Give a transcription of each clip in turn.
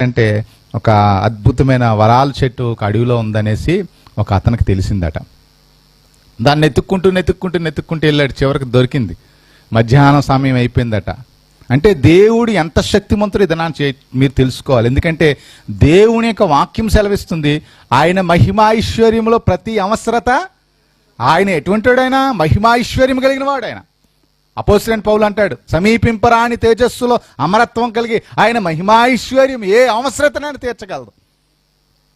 అంటే ఒక అద్భుతమైన వరాల చెట్టు ఒక అడవిలో ఉందనేసి ఒక అతనికి తెలిసిందట. దాన్ని నెత్తుక్కుంటూ వెళ్ళాడు. చివరికి దొరికింది. మధ్యాహ్నం సమయం అయిపోయిందట. అంటే దేవుడు ఎంత శక్తిమంతుడు ఇదనాన్ని మీరు తెలుసుకోవాలి. ఎందుకంటే దేవుని యొక్క వాక్యం సెలవిస్తుంది, ఆయన మహిమైశ్వర్యంలో ప్రతి అవసరత, ఆయన ఎటువంటి వాడైనా మహిమైశ్వర్యం కలిగిన వాడు. ఆయన అపోస్తలుడైన పౌలు అంటాడు, సమీపింపరాని తేజస్సులో అమరత్వం కలిగి ఆయన మహిమైశ్వర్యం ఏ అవసరతనైనా తీర్చగలదు.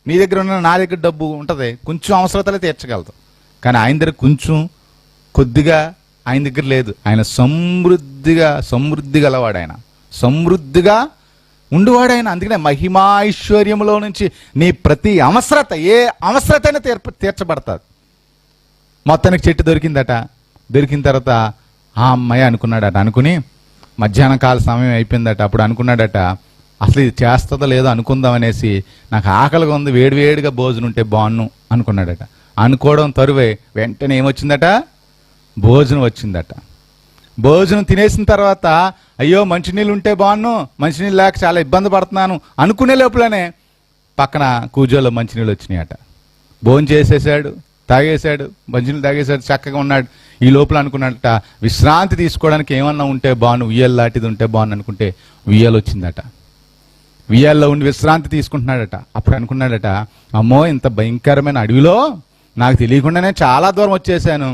నీ దగ్గర ఉన్న నా దగ్గర డబ్బు ఉంటుంది, కొంచెం అవసరతలే తీర్చగలదు. కానీ ఆయన దగ్గర కొంచెం కొద్దిగా ఆయన దగ్గర లేదు. ఆయన సమృద్ధి గలవాడు, ఆయన సమృద్ధిగా ఉండువాడు ఆయన. అందుకనే మహిమైశ్వర్యంలో నుంచి నీ ప్రతి అవసరత, ఏ అవసరతైనా తీర్చబడతాది. మొత్తానికి చెట్టు దొరికిందట. దొరికిన తర్వాత ఆ అమ్మాయి అనుకున్నాడట. అనుకుని మధ్యాహ్నం కాల సమయం అయిపోయిందట. అప్పుడు అనుకున్నాడట, అసలు ఇది చేస్తుందో లేదో అనుకుందాం అనేసి, నాకు ఆకలిగా ఉంది, వేడివేడిగా భోజనం ఉంటే బాగున్ను అనుకున్నాడట. అనుకోవడం తరువే వెంటనే ఏమొచ్చిందట, భోజనం వచ్చిందట. భోజనం తినేసిన తర్వాత అయ్యో మంచినీళ్ళు ఉంటే బాగున్ను, మంచినీళ్ళు లేక చాలా ఇబ్బంది పడుతున్నాను అనుకునే లోపలనే పక్కన కూజోలో మంచినీళ్ళు వచ్చినాయట. భోజనం చేసేసాడు, తాగేశాడు, మంచినీళ్ళు తాగేశాడు, చక్కగా ఉన్నాడు. ఈ లోపల అనుకున్నట్ట విశ్రాంతి తీసుకోవడానికి ఏమన్నా ఉంటే బాగుండు, ఉయ్యాల లాంటిది ఉంటే బాగుండు అనుకుంటే ఉయ్యాలు వచ్చిందట. ఉయ్యాల్లో ఉండి విశ్రాంతి తీసుకుంటున్నాడట. అప్పుడు అనుకున్నాడట, అమ్మో ఇంత భయంకరమైన అడవిలో నాకు తెలియకుండానే చాలా దూరం వచ్చేసాను,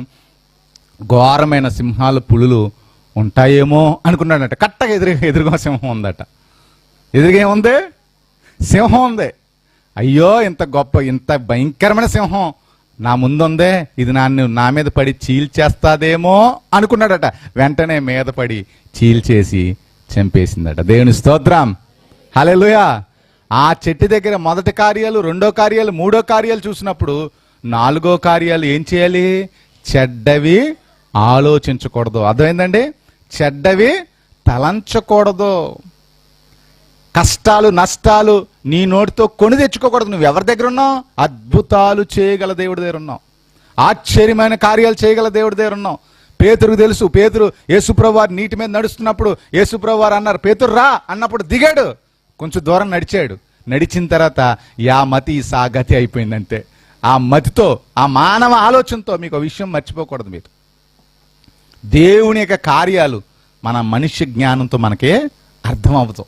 ఘోరమైన సింహాలు పులులు ఉంటాయేమో అనుకున్నాడట. కట్టగా ఎదురుగా సింహం ఉందట. ఎదురుగా ఏముంది, సింహం ఉంది. అయ్యో ఇంత భయంకరమైన సింహం నా ముందుందే, ఇది నా మీద పడి చీల్చేస్తాదేమో అనుకున్నాడట. వెంటనే మీద పడి చీల్చేసి చంపేసిందట. దేవుని స్తోత్రం, హల్లెలూయా. ఆ చెట్టు దగ్గర మొదటి కార్యాలు, రెండో కార్యాలు, మూడో కార్యాలు చూసినప్పుడు నాలుగో కార్యాలు ఏం చేయాలి, చెడ్డవి ఆలోచించకూడదు. అర్థమైందండి, చెడ్డవి తలంచకూడదు. కష్టాలు నష్టాలు నీ నోటితో కొని తెచ్చుకోకూడదు. నువ్వు ఎవరి దగ్గర ఉన్నావు, అద్భుతాలు చేయగల దేవుడి దగ్గర ఉన్నావు, ఆశ్చర్యమైన కార్యాలు చేయగల దేవుడి దగ్గర ఉన్నావు. పేతురుకు తెలుసు, పేతురు యేసుప్రభువు వారు నీటి మీద నడుస్తున్నప్పుడు యేసుప్రభువు వారు అన్నారు, పేతురు రా అన్నప్పుడు దిగాడు. కొంచెం దూరం నడిచాడు. నడిచిన తర్వాత యా మతి సా గతి అయిపోయిందంటే, ఆ మతితో, ఆ మానవ ఆలోచనతో మీకు ఆ విషయం మర్చిపోకూడదు. మీరు దేవుని యొక్క కార్యాలు మన మనుష్య జ్ఞానంతో మనకే అర్థం అవుతాం.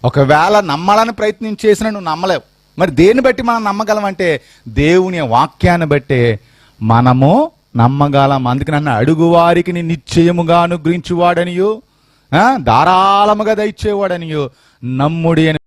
ఒకవేళ నమ్మాలని ప్రయత్నం చేసినా నువ్వు నమ్మలేవు. మరి దేన్ని బట్టి మనం నమ్మగలం అంటే దేవుని వాక్యాన్ని బట్టే మనము నమ్మగలం. అందుకని నన్ను అడుగువారికి నిశ్చయముగా అనుగ్రహించువాడనియో, ధారాళముగా దయచేవాడనియో నమ్ముడి అని